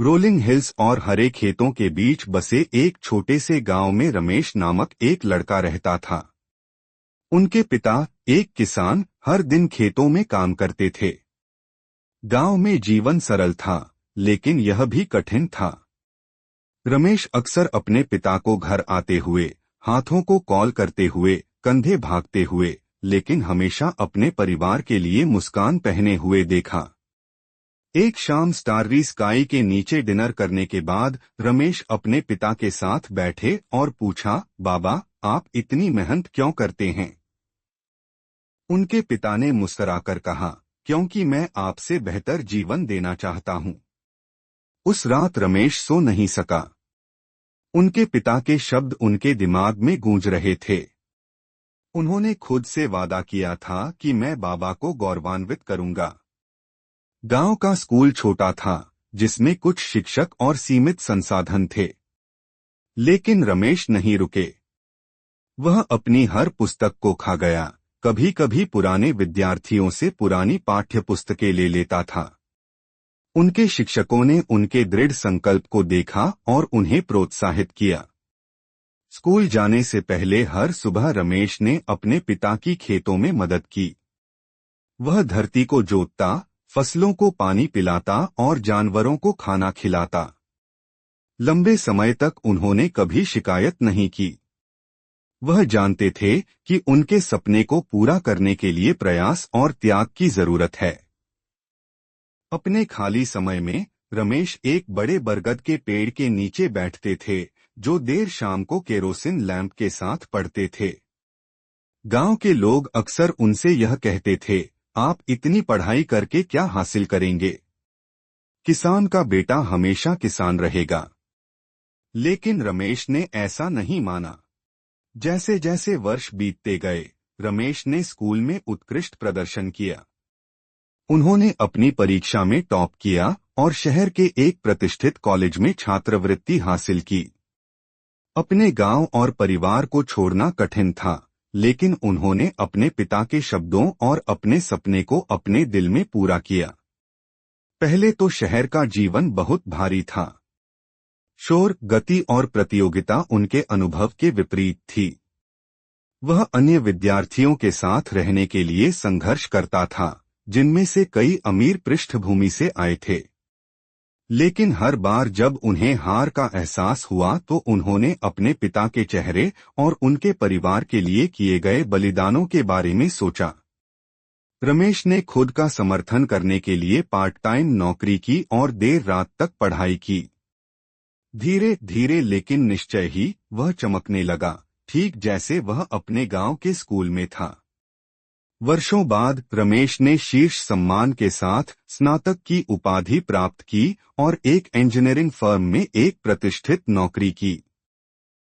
Rolling hills और हरे खेतों के बीच बसे एक छोटे से गांव में रमेश नामक एक लड़का रहता था। उनके पिता, एक किसान, हर दिन खेतों में काम करते थे। गांव में जीवन सरल था, लेकिन यह भी कठिन था। रमेश अक्सर अपने पिता को घर आते हुए, हाथों को कॉल करते हुए, कंधे भागते हुए, लेकिन हमेशा अपने परिवार के लिए मुस्कान पहने हुए देखा। एक शाम स्टाररी स्काई के नीचे डिनर करने के बाद रमेश अपने पिता के साथ बैठे और पूछा, बाबा, आप इतनी मेहनत क्यों करते हैं? उनके पिता ने मुस्कुराकर कहा, क्योंकि मैं आपसे बेहतर जीवन देना चाहता हूं। उस रात रमेश सो नहीं सका। उनके पिता के शब्द उनके दिमाग में गूंज रहे थे। उन्होंने खुद से वादा किया था कि मैं बाबा को गौरवान्वित करूंगा। गांव का स्कूल छोटा था, जिसमें कुछ शिक्षक और सीमित संसाधन थे। लेकिन रमेश नहीं रुके। वह अपनी हर पुस्तक को खा गया, कभी कभी पुराने विद्यार्थियों से पुरानी पाठ्य पुस्तकें ले लेता था। उनके शिक्षकों ने उनके दृढ़ संकल्प को देखा और उन्हें प्रोत्साहित किया। स्कूल जाने से पहले हर सुबह रमेश ने अपने पिता की खेतों में मदद की। वह धरती को जोतता, फसलों को पानी पिलाता और जानवरों को खाना खिलाता। लंबे समय तक उन्होंने कभी शिकायत नहीं की। वह जानते थे कि उनके सपने को पूरा करने के लिए प्रयास और त्याग की जरूरत है। अपने खाली समय में रमेश एक बड़े बरगद के पेड़ के नीचे बैठते थे, जो देर शाम को केरोसिन लैंप के साथ पढ़ते थे। गांव के लोग अक्सर उनसे यह कहते थे, आप इतनी पढ़ाई करके क्या हासिल करेंगे? किसान का बेटा हमेशा किसान रहेगा। लेकिन रमेश ने ऐसा नहीं माना। जैसे जैसे वर्ष बीतते गए, रमेश ने स्कूल में उत्कृष्ट प्रदर्शन किया। उन्होंने अपनी परीक्षा में टॉप किया और शहर के एक प्रतिष्ठित कॉलेज में छात्रवृत्ति हासिल की। अपने गांव और परिवार को छोड़ना कठिन था, लेकिन उन्होंने अपने पिता के शब्दों और अपने सपने को अपने दिल में पूरा किया। पहले तो शहर का जीवन बहुत भारी था। शोर, गति और प्रतियोगिता उनके अनुभव के विपरीत थी। वह अन्य विद्यार्थियों के साथ रहने के लिए संघर्ष करता था, जिनमें से कई अमीर पृष्ठभूमि से आए थे। लेकिन हर बार जब उन्हें हार का एहसास हुआ तो उन्होंने अपने पिता के चेहरे और उनके परिवार के लिए किए गए बलिदानों के बारे में सोचा। रमेश ने खुद का समर्थन करने के लिए पार्ट टाइम नौकरी की और देर रात तक पढ़ाई की। धीरे धीरे लेकिन निश्चय ही वह चमकने लगा, ठीक जैसे वह अपने गांव के स्कूल में था। वर्षों बाद रमेश ने शीर्ष सम्मान के साथ स्नातक की उपाधि प्राप्त की और एक इंजीनियरिंग फर्म में एक प्रतिष्ठित नौकरी की।